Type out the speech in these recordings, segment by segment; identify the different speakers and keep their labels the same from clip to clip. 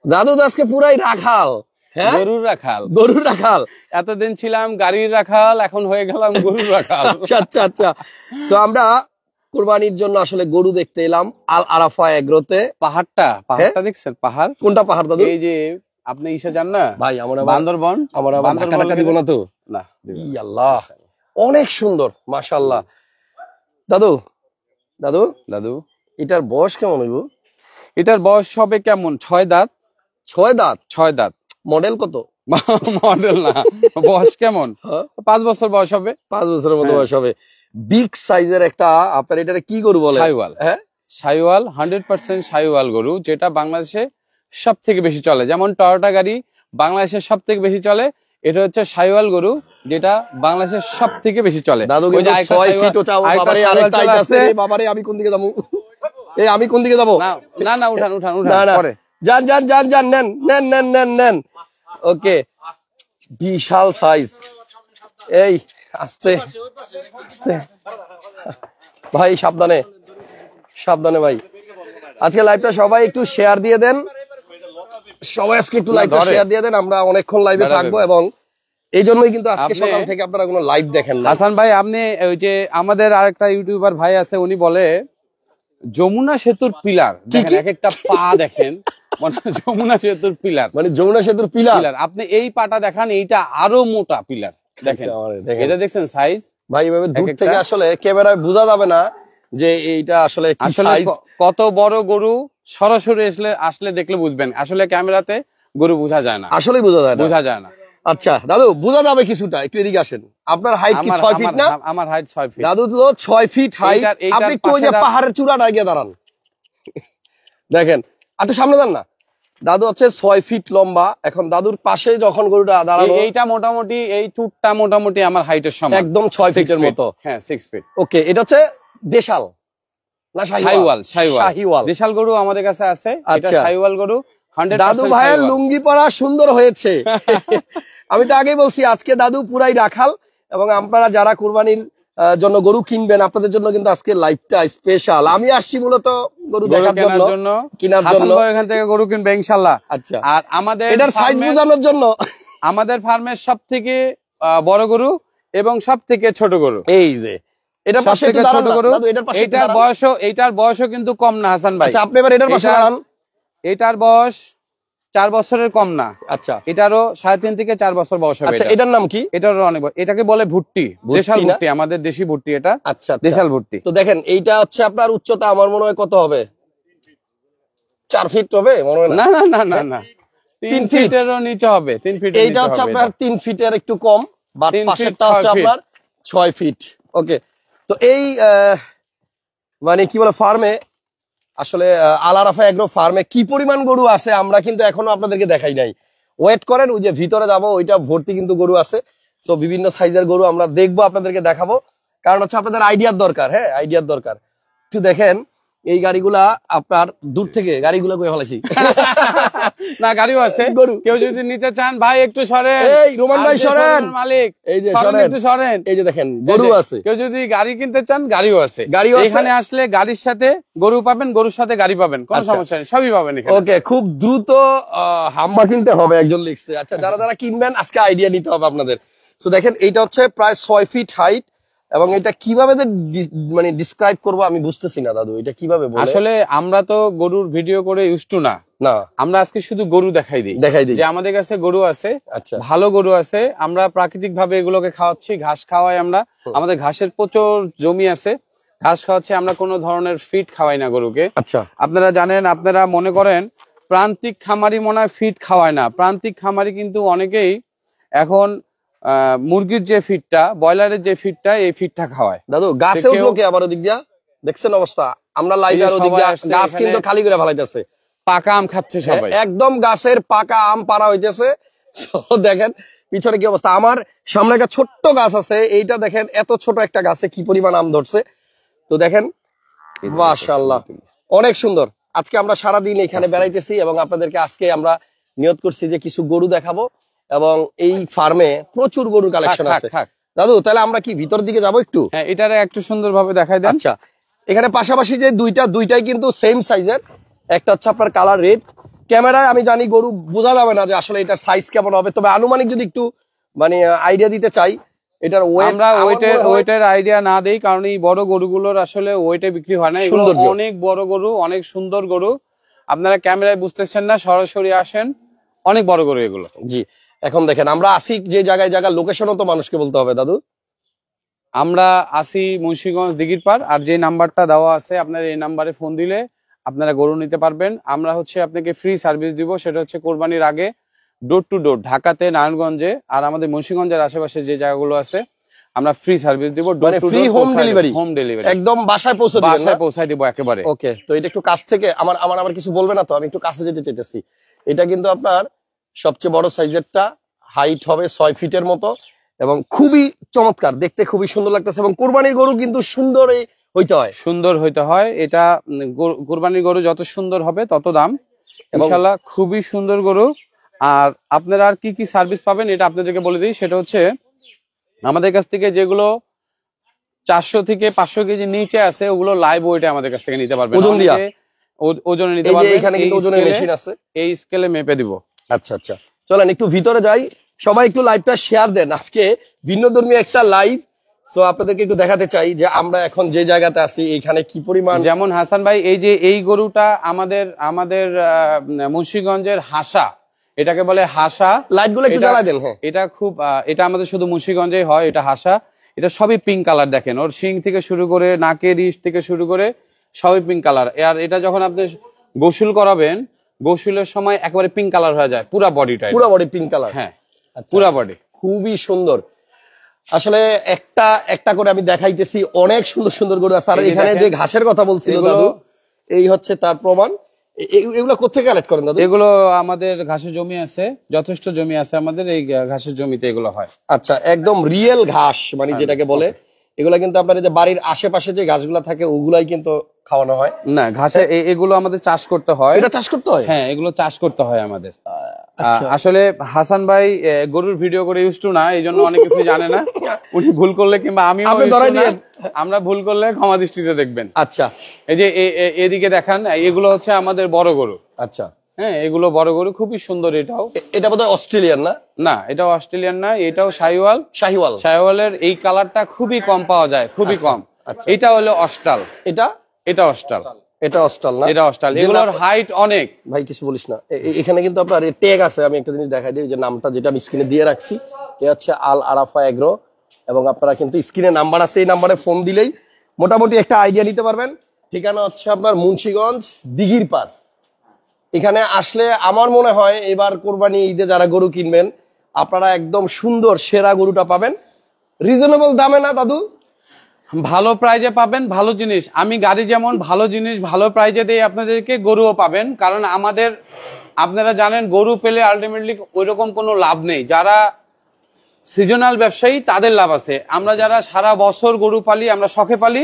Speaker 1: দাদু তো আজকে পুরাই রাখাল, হ্যাঁ
Speaker 2: গরুর রাখাল।
Speaker 1: গরুর রাখাল।
Speaker 2: এতদিন ছিলাম গাড়ির রাখাল, এখন হয়ে গেলাম গরুর রাখাল।
Speaker 1: আচ্ছা আচ্ছা আচ্ছা। তো আমরা কুরবানির জন্য আসলে গরু দেখতে এলাম আল আরাফা এগ্রোতে।
Speaker 2: পাহাড়টা দেখছেন? পাহাড়
Speaker 1: কোনটা পাহাড় দাদু?
Speaker 2: এই যে আপনি ইসে যান না
Speaker 1: ভাই, আমরা
Speaker 2: বান্দরবন,
Speaker 1: আমার ধাক্কা দিব না তো?
Speaker 2: না,
Speaker 1: আল্লাহ অনেক সুন্দর মাশাআল্লাহ। দাদু দাদু
Speaker 2: দাদু
Speaker 1: এটার বয়স কেমন হইব?
Speaker 2: এটার বয়স হবে কেমন? 6 দাঁত।
Speaker 1: 6 দাঁত?
Speaker 2: 6 দাঁত।
Speaker 1: মডেল কত?
Speaker 2: মডেল না, বয়স কেমন? 5 বছর বয়স হবে।
Speaker 1: 5 বছরের মতো বয়স হবে। বিগ সাইজের একটা, আপনার এটারে কি গরু বলে?
Speaker 2: শাইওয়াল।
Speaker 1: হ্যাঁ,
Speaker 2: শাইওয়াল, 100% শাইওয়াল গরু, যেটা বাংলাদেশে সব থেকে বেশি চলে। যেমন টয়োটা গাড়ি বাংলাদেশে সব থেকে বেশি চলে, এটা হচ্ছে শাইওয়াল গরু, যেটা বাংলাদেশের সব থেকে বেশি চলে।
Speaker 1: দাদু কিন্তু 6 ফিট ও চাও বাবারে, আরেকটা আছে বাবারে। আমি কোন দিকে যাবো? আমি কোন দিকে যাবো?
Speaker 2: না না, উঠান উঠান উঠান, পরে
Speaker 1: যান যান যান যান, নেন নেন নেন নেন নেন। ওকে, বিশাল সাইজ। এই আস্তে আস্তে ভাই, সাবধানে সাবধানে ভাই। আজকে লাইভটা সবাই একটু শেয়ার দিয়ে দেন, সবাই আজকে একটু লাইভটা শেয়ার দিয়ে দেন। আমরা অনেকক্ষণ লাইভে থাকবো এবং এই জন্যই কিন্তু আজকে সকাল থেকে আপনারা কোনো লাইভ দেখেন না।
Speaker 2: হাসান ভাই, আপনি ওই যে আমাদের আরেকটা ইউটিউবার ভাই আছে, উনি বলে যমুনা সেতুর পিলার দেখেন, এক একটা পা দেখেন, যমুনা সেতুর পিলার,
Speaker 1: মানে যমুনা সেতুর পিলার।
Speaker 2: আপনি এই পাটা দেখান, এইটা আরো মোটা পিলার দেখেন। এটা দেখছেন সাইজ?
Speaker 1: ভাই এভাবে দূর থেকে আসলে ক্যামেরায় বোঝা যাবে না যে এইটা আসলে কি সাইজ,
Speaker 2: কত বড় গরু। সরাসরি আসলে দেখলে বুঝবেন, আসলে ক্যামেরাতে গরু বোঝা যায় না,
Speaker 1: আসলে বোঝা যায় না। আচ্ছা দাদু, বোঝা যাবে কিছুটা, একটু এদিকে আসেন। আপনার হাইট কি 6 ফিট না?
Speaker 2: আমার হাইট 6 ফিট।
Speaker 1: দাদু তো 6 ফিট হাইট। আপনি কই যে পাহাড়ের চূড়াটা গিয়ে দাঁড়ান, দেখেন একটু সামনে যান না। দাদু হচ্ছে 6 ফিট লম্বা। এখন দাদুর পাশে যখন গরুটা দাঁড়ানো,
Speaker 2: এইটা মোটামুটি, এই চুটটা মোটামুটি আমার হাইটের সমান,
Speaker 1: একদম 6 ফিটের মতো।
Speaker 2: হ্যাঁ, 6 ফিট।
Speaker 1: ওকে, এটা হচ্ছে দেশাল না শাহিওয়াল?
Speaker 2: শাহিওয়াল দেশাল গরু আমাদের কাছে আছে, এটা শাহিওয়াল গরু 100%।
Speaker 1: দাদু ভাইয়ের লুঙ্গি পরা সুন্দর হয়েছে। আমি তো আগেই বলছি আজকে দাদু পুরাই রাখাল, এবং আপনারা যারা কুরবানির জন্য গরু কিনবেন, আপনাদের জন্য কিন্তু আজকে লাইভটা স্পেশাল। আমি আসছি মূলত গরু দেখার জন্য, কেনার জন্য।
Speaker 2: এখান থেকে গরু কিনবে ইনশাআল্লাহ।
Speaker 1: আচ্ছা,
Speaker 2: আর আমাদের
Speaker 1: এটার সাইজ বোঝানোর জন্য,
Speaker 2: আমাদের ফার্মের সব থেকে বড় গরু এবং সব থেকে ছোট গরু এই যে এটা পাশে একটু ছোট গরু, এটার বয়সও কিন্তু কম না হাসান ভাই।
Speaker 1: আচ্ছা, আপনি এবার এটার পাশে দাঁড়ান।
Speaker 2: এটার বয়স 4 বছরের কম না।
Speaker 1: আচ্ছা,
Speaker 2: এটারও 3.5 থেকে 4 বছর বয়স হবে।
Speaker 1: আচ্ছা, এটার নাম কি?
Speaker 2: এটারও অনেক, এটাকে বলে ভুট্টি, দেশাল ভুট্টি, আমাদের দেশি ভুট্টি এটা।
Speaker 1: আচ্ছা,
Speaker 2: দেশাল ভুট্টি।
Speaker 1: তো দেখেন এইটা হচ্ছে আপনার উচ্চতা আমার মনে হয় কত হবে? 4 ফিট হবে মনে হয়?
Speaker 2: না না না না না, 3 ফিটেরও নিচে হবে। 3 ফিট।
Speaker 1: এইটা হচ্ছে আপনার 3 ফিটের একটু কম, বাট পাশেরটা হচ্ছে আপনার 6 ফিট। ওকে, তো এই মানে কি বলে ফার্মে আসলে আল আরাফা এগ্রো ফার্মে কি পরিমাণ গরু আছে আমরা কিন্তু এখনো আপনাদেরকে দেখাই নাই। ওয়েট করেন, ওই যে ভিতরে যাবো, ওইটা ভর্তি কিন্তু গরু আছে। সো বিভিন্ন সাইজের গরু আমরা দেখবো, আপনাদেরকে দেখাবো, কারণ হচ্ছে আপনাদের আইডিয়ার দরকার। হ্যাঁ, আইডিয়ার দরকার। একটু দেখেন এই গাড়িগুলা, আপনার দূর থেকে গাড়িগুলো কই ফেলাইছি
Speaker 2: না, গাড়িও আছে। গরু কেউ যদি নিতে চান ভাই একটু সরেন।
Speaker 1: এই রোমান ভাই সরেন,
Speaker 2: মালিক
Speaker 1: এই যে
Speaker 2: সরেন, একটু সরেন।
Speaker 1: এই যে দেখেন গরু আছে।
Speaker 2: কেউ যদি গাড়ি কিনতে চান গাড়িও আছে। এখানে আসলে গাড়ির সাথে গরু পাবেন, গরুর সাথে গাড়ি পাবেন, কোনো সমস্যা নেই, সবই পাবেন এখানে।
Speaker 1: ওকে, খুব দ্রুত হাম্বা কিনতে হবে, একজন লিখছে। আচ্ছা, যারা কিনবেন আজকে আইডিয়া নিতে হবে আপনাদের। সো দেখেন এইটা হচ্ছে প্রায় 6 ফিট হাইট, এবং এটা কিভাবে মানে ডিসক্রাইব করবো আমি বুঝতেছি না দাদু, এটা কিভাবে বলে।
Speaker 2: আসলে আমরা তো গরুর ভিডিও করে ইউজড টু না, আমরা আজকে শুধু গরু দেখাই দিই যে আমাদের কাছে গরু আছে। আচ্ছা, ভালো গরু আছে, আমরা প্রাকৃতিক ভাবে এগুলোকে খাওয়াচ্ছি, ঘাস খাওয়াই আমরা। আমাদের ঘাসের প্রচুর জমি আছে, ঘাস খাওয়াচ্ছি আমরা, কোনো ধরনের ফিড খাওয়াই না গরুকে। আচ্ছা, আপনারা জানেন, আপনারা মনে করেন প্রান্তিক খামারি মনে হয় ফিড খাওয়ায় না। প্রান্তিক খামারি কিন্তু অনেকেই এখন মুরগির যে ফিডটা, ব্রয়লারের যে ফিডটা, এই ফিডটা খাওয়ায়।
Speaker 1: দাদু গাছে উঠলো কি আবার ওদিক দিয়া? দেখছেন অবস্থা, আমরা লাইভে আর ওদিক দিয়া গাছ কিন্তু খালি করে ফেলাইতেছে,
Speaker 2: পাকা আম খাচ্ছে সবাই,
Speaker 1: একদম গাছের পাকা আম পাড়া হইতেছে। দেখেন পিছনে কি অবস্থা। আমার সামনে একটা ছোট্ট গাছ আছে, এইটা দেখেন এত ছোট একটা গাছে কি পরিমাণ আম ধরছে। তো দেখেন মাশাআল্লাহ, অনেক সুন্দর। আজকে আমরা সারাদিন এখানে বেড়াইতেছি এবং আপনাদেরকে আজকে আমরা নিয়ত করছি যে কিছু গরু দেখাবো, এবং এই ফার্মে প্রচুর গরুর কালেকশন আছে। দাদু তাহলে আমরা কি ভিতর দিকে যাবো একটু?
Speaker 2: হ্যাঁ, এটারে একটু সুন্দর ভাবে দেখাই দেন।
Speaker 1: আচ্ছা, এখানে পাশাপাশি যে দুইটাই কিন্তু সেম সাইজের। একটা হচ্ছে আপনার কালার রেড, ক্যামেরায় আমি জানি গরু বোঝা যাবে না যে আসলে এটার সাইজ কেমন হবে, তবে আনুমানিক যদি একটু মানে আইডিয়া দিতে চাই, এটার
Speaker 2: আমরা ওয়েটের আইডিয়া না দেই, কারণ এই বড় গরুগুলোর আসলে ওয়েটে বিক্রি হয় না। এগুলো অনেক বড় গরু, অনেক সুন্দর গরু, আপনারা ক্যামেরায় বুঝতেছেন না, সরাসরি আসেন, অনেক বড় গরু এগুলো।
Speaker 1: জি, এখন দেখেন আমরা আসি যে জায়গায়, লোকেশনও তো মানুষকে বলতে হবে দাদু।
Speaker 2: আমরা আসি মুন্সিগঞ্জ দিঘির পাড়, আর যে নাম্বারটা দেওয়া আছে আপনারা এই নাম্বারে ফোন দিলে আপনারা গরু নিতে পারবেন। আমরা হচ্ছে আপনাকে ফ্রি সার্ভিস দিব, সেটা হচ্ছে কোরবানির আগে ডোর টু ডোর, ঢাকাতে, নারায়ণগঞ্জে আর আমাদের মুন্সিগঞ্জের আশেপাশে যে জায়গাগুলো আছে আমরা ফ্রি সার্ভিস দিব।
Speaker 1: ফ্রি হোম ডেলিভারি, একদম বাসায়
Speaker 2: পৌঁছায় দিব একেবারে।
Speaker 1: ওকে, তো এটা একটু কাছ থেকে আমার কিছু বলবে না তো, আমি একটু কাছে যেতে চাইতেছি। এটা কিন্তু আপনার সবচেয়ে বড় সাইজেরটা, হাইট হবে 6 ফিটের মতো এবং খুবই চমৎকার, দেখতে খুবই সুন্দর লাগতেছে। এবং কুরবানির গরু কিন্তু সুন্দর হইতে হয়। এটা কুরবানির গরু যত সুন্দর হবে তত দাম, ইনশাআল্লাহ। খুবই সুন্দর গরু। আর আপনারা আর কি কি সার্ভিস পাবেন এটা আপনাদেরকে বলে দিই, সেটা হচ্ছে আমাদের কাছ থেকে যেগুলো 400 থেকে 500 কেজি নিচে আছে ওগুলো লাইভ ওয়েটে আমাদের কাছ থেকে নিতে পারবেন, ওজনে নিতে পারবেন। এখানে কিন্তু ওজনের মেশিন আছে,
Speaker 2: এই স্কেলে মেপে দিব।
Speaker 1: আচ্ছা আচ্ছা, চলেন একটু ভিতরে যাই। সবাই একটু লাইভটা শেয়ার দেন, আজকে ভিন্নধর্মী একটা লাইভ। সো আপনাদেরকে একটু দেখাতে চাই যে আমরা এখন যে জায়গাতে আছি এখানে কি পরিমাণ।
Speaker 2: যেমন হাসান ভাই, এই যে এই গরুটা আমাদের মুন্সিগঞ্জের হাসা, এটাকে বলে হাসা।
Speaker 1: লাইটগুলো একটু জ্বালায় দেন। হ্যাঁ,
Speaker 2: এটা আমাদের শুধু মুন্সিগঞ্জেই হয়, এটা হাসা। এটা সবই পিঙ্ক কালার, দেখেন ওর শিং থেকে শুরু করে নাকের ইস থেকে শুরু করে সবই পিঙ্ক কালার। আর এটা যখন আপনি গোসল করাবেন, গোসলের সময় একেবারে পিঙ্ক কালার হয়ে যায়, পুরা বডি
Speaker 1: পিঙ্ক কালার।
Speaker 2: হ্যাঁ, পুরা বডি
Speaker 1: খুবই সুন্দর। আসলে একটা করে আমি দেখাইতেছি, অনেক সুন্দর সুন্দর গরু আছে। আর এখানে যে ঘাসের কথা বলছিল দাদু, এই হচ্ছে তার প্রমাণ। এগুলো কোথেকে কালেক্ট করেন দাদু?
Speaker 2: এগুলো আমাদের ঘাসের জমি আছে, যথেষ্ট জমি আছে আমাদের, এই ঘাসের জমিতে এগুলো হয়।
Speaker 1: আচ্ছা, একদম রিয়েল ঘাস, মানে যেটাকে বলে। এগুলা কিন্তু আপনার যে বাড়ির আশেপাশে যে ঘাসগুলা থাকে ওগুলাই কিন্তু খাওয়ানো হয়
Speaker 2: না। ঘাসে এগুলো আমাদের চাষ করতে হয়।
Speaker 1: এটা চাষ করতে হয়?
Speaker 2: হ্যাঁ, এগুলো চাষ করতে হয় আমাদের। আসলে হাসান ভাই গরুর ভিডিও করে ইউজ টু না, এই জন্য অনেক কিছু জানে না। উনি ভুল করলে কিংবা আমরা ভুল করলে ক্ষমা দৃষ্টিতে দেখবেন।
Speaker 1: আচ্ছা,
Speaker 2: এই যে এদিকে দেখান, এগুলো হচ্ছে আমাদের বড় গরু।
Speaker 1: আচ্ছা,
Speaker 2: হ্যাঁ, এগুলো বড় গরু, খুবই সুন্দর।
Speaker 1: এটা বোধহয় অস্ট্রেলিয়ান না?
Speaker 2: না, এটাও অস্ট্রেলিয়ান না, এটাও শাহিওয়ালের এই কালারটা খুবই কম পাওয়া যায়, খুবই কম। এটা হলো অস্ট্রাল, এটা অস্ট্রাল,
Speaker 1: এটা অস্ট্রাল না?
Speaker 2: এটা অস্ট্রাল। এগুলোর হাইট অনেক।
Speaker 1: ভাই কিছু বলিস না, এখানে কিন্তু আপনার ট্যাগ আছে। আমি একটা জিনিস দেখাই দিই, যে নামটা যেটা আমি স্ক্রিনে দিয়ে রাখছি, এ হচ্ছে আল আরাফা এগ্রো। এবং আপনারা কিন্তু স্ক্রিনে নাম্বার আছে, এই নাম্বারে ফোন দিলেই মোটামুটি একটা আইডিয়া নিতে পারবেন। ঠিকানা হচ্ছে আপনার মুন্সিগঞ্জ দিঘির পাড়। এখানে আসলে আমার মনে হয় এবার কোরবানি ঈদে যারা গরু কিনবেন, আপনারা একদম সুন্দর সেরা গরুটা পাবেন, রিজনেবল দামে। না দাদু?
Speaker 2: ভালো প্রাইজে পাবেন, ভালো জিনিস। আমি গাড়ি যেমন ভালো জিনিস ভালো প্রাইজে দেই আপনাদেরকে, গরুও পাবেন। কারণ আপনারা জানেন গরু পেলে আলটিমেটলি ওইরকম কোনো লাভ নেই। যারা সিজনাল ব্যবসায়ী তাদের লাভ আছে। আমরা যারা সারা বছর গরু পালি, আমরা শখে পালি,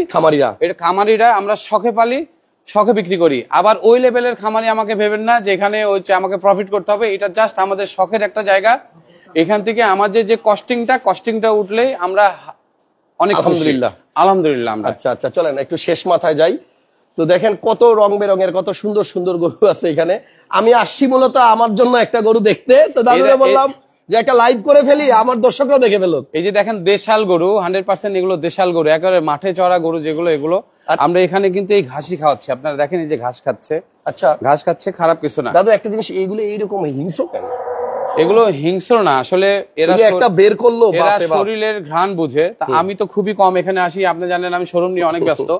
Speaker 2: খামারিরা আমরা শখে পালি, শখে বিক্রি করি। আবার ওই লেভেলের খামারি আমাকে ভেবেন না যে এখানে আমাকে প্রফিট করতে হবে। এটা জাস্ট আমাদের শখের একটা জায়গা। এখান থেকে আমাদের যে কস্টিংটা উঠলেই আমরা অনেক আলহামদুলিল্লাহ।
Speaker 1: আচ্ছা আচ্ছা, চলেন একটু শেষ মাথায় যাই। তো দেখেন কত রং বেরঙের, কত সুন্দর সুন্দর গরু আছে এখানে। আমি আসছি মূলত আমার জন্য একটা গরু দেখতে, তো দাদুরে বললাম যে একটা লাইভ করে ফেলি, আমার দর্শকরা দেখে ফেলো।
Speaker 2: এই যে দেখেন দেশাল গরু, 100% এগুলো দেশাল গরু, একেবারে মাঠে চড়া গরু যেগুলো, এগুলো আমরা এখানে কিন্তু এই ঘাসই খাওয়াচ্ছি। আপনারা দেখেন এই যে ঘাস খাচ্ছে।
Speaker 1: আচ্ছা,
Speaker 2: ঘাস খাচ্ছে, খারাপ কিছু না।
Speaker 1: দাদু একটা জিনিস, এইগুলো এইরকম হিংস্র কেন?
Speaker 2: এগুলো হিংস্র না, আসলে এরা
Speaker 1: একটা বের করলো,
Speaker 2: এরা শরীরের ঘ্রাণ বুঝে। তা আমি তো খুবই কম এখানে আসি, আপনি জানেন আমি শোরুম নিয়ে অনেক ব্যস্ত।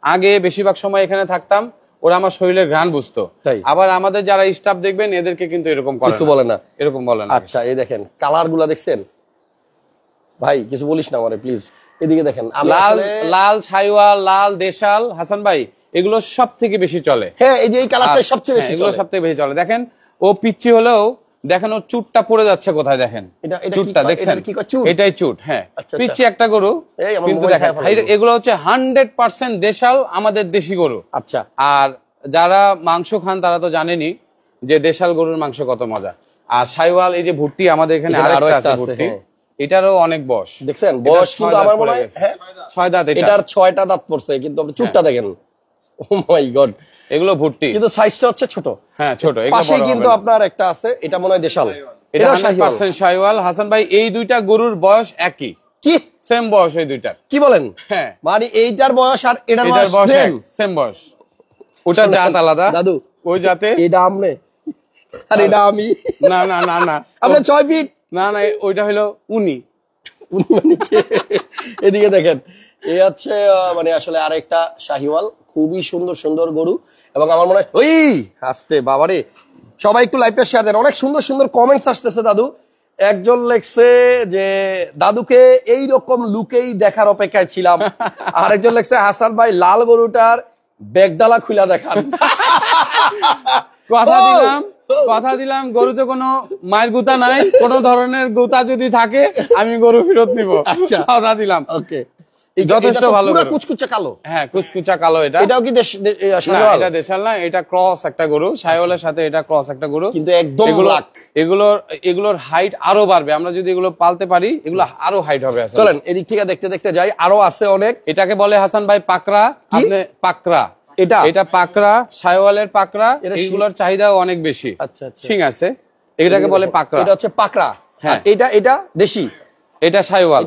Speaker 2: আগে বেশিরভাগ সময় এখানে থাকতাম, ওরা আমার শরীরের ঘ্রাণ বুঝতো। আবার আমাদের যারা স্টাফ দেখবেন এদেরকে কিন্তু এরকম কিছু বলে না, এরকম বলে না।
Speaker 1: আচ্ছা, এই দেখেন কালার গুলা দেখছেন ভাই, কিছু বলিস না আমারে প্লিজ। এদিকে দেখেন,
Speaker 2: লাল ছাইওয়াল, লাল দেশাল, হাসান ভাই এগুলো সব থেকে বেশি চলে।
Speaker 1: হ্যাঁ, এই যে এই কালারটা সবচেয়ে বেশি,
Speaker 2: এগুলো সব থেকে বেশি চলে। দেখেন ও পিচ্ছি হলেও দেখেন ওর চুটটা পড়ে যাচ্ছে কোথায়, দেখেন চুটটা দেখছেন, এটাই চুট। হ্যাঁ, পিচ্ছি একটা গরু, কিন্তু দেখেন এগুলো হচ্ছে 100% দেশাল, আমাদের দেশি গরু।
Speaker 1: আচ্ছা,
Speaker 2: আর যারা মাংস খান তারা তো জানেনই যে দেশাল গরুর মাংস কত মজা। আর শাইওয়াল, এই যে ভুট্টি আমাদের এখানে আরেকটা আছে ভুট্টি, এটারও অনেক বয়স।
Speaker 1: দেখছেন বয়স কিন্তু আমার মনে হয়
Speaker 2: 6 দাঁত।
Speaker 1: এটার 6টা দাঁত পড়ছে, কিন্তু আপনি চুটটা দেখেন, ও মাই গড,
Speaker 2: এগুলো ভুট্টি,
Speaker 1: কিন্তু সাইজটা হচ্ছে ছোট।
Speaker 2: হ্যাঁ ছোট।
Speaker 1: পাশে কিন্তু আপনার একটা আছে, এটা মনে হয় দেশাল,
Speaker 2: এটা 100% শাহিওয়াল। হাসান ভাই এই দুইটা গরুর বয়স একই,
Speaker 1: কি
Speaker 2: সেম বয়স এই দুইটার।
Speaker 1: কি বলেন?
Speaker 2: হ্যাঁ,
Speaker 1: মানে এইটার বয়স আর এটার বয়স
Speaker 2: সেম বয়স। ওটা জাত আলাদা দাদু, ওই জাতে
Speaker 1: এটা আমনে আর এটা আমি।
Speaker 2: না না না না,
Speaker 1: আমরা 6 ফিট।
Speaker 2: না না, ওইটা হলো উনি।
Speaker 1: এদিকে দেখেন, এই হচ্ছে মানে আসলে আরেকটা শাহিওয়াল, খুবই সুন্দর সুন্দর গরু। এবং আমার মনে হয় ওই আসতে বাবারে, সবাই একটু লাইভটা শেয়ার দেন, অনেক সুন্দর সুন্দর কমেন্টস আসতেছে দাদু। একজন লেখছে যে দাদুকে এই রকম লুকেই দেখার অপেক্ষায় ছিলাম, আরেকজন লেখছে হাসান ভাই লাল গরুটার ব্যাগডালা খুলা দেখান।
Speaker 2: কথা দিলাম গরুতে কোনো মায়ের গুতা নাই, কোন ধরনের গুতা যদি থাকে আমি গরু ফেরত নিব। আচ্ছা, কথা দিলাম।
Speaker 1: ওকে,
Speaker 2: যথেষ্ট ভালো।
Speaker 1: কুচকুচা কালো,
Speaker 2: হ্যাঁ কুচকুচা কালো। এটাও কি এটা দেশাল না, এটা ক্রস একটা গরু, শাহিওয়ালের সাথে এটা ক্রস একটা গরু, কিন্তু একদম ব্ল্যাক। এগুলোর হাইট আরো বাড়বে, আমরা যদি এগুলো পালতে পারি এগুলো আরো হাইট হবে। চলেন
Speaker 1: এদিক থেকে দেখতে দেখতে যাই, আরো আছে অনেক।
Speaker 2: এটাকে বলে হাসান ভাই পাকড়া। আপনি পাকড়া, এটা পাকড়া, শাহিওয়ালের পাকড়া, এগুলোর চাহিদাও অনেক বেশি। আচ্ছা, ঠিক আছে, এটাকে বলে পাকড়া।
Speaker 1: এটা হচ্ছে পাকড়া। হ্যাঁ, এটা দেশি,
Speaker 2: এটা শাহিওয়াল,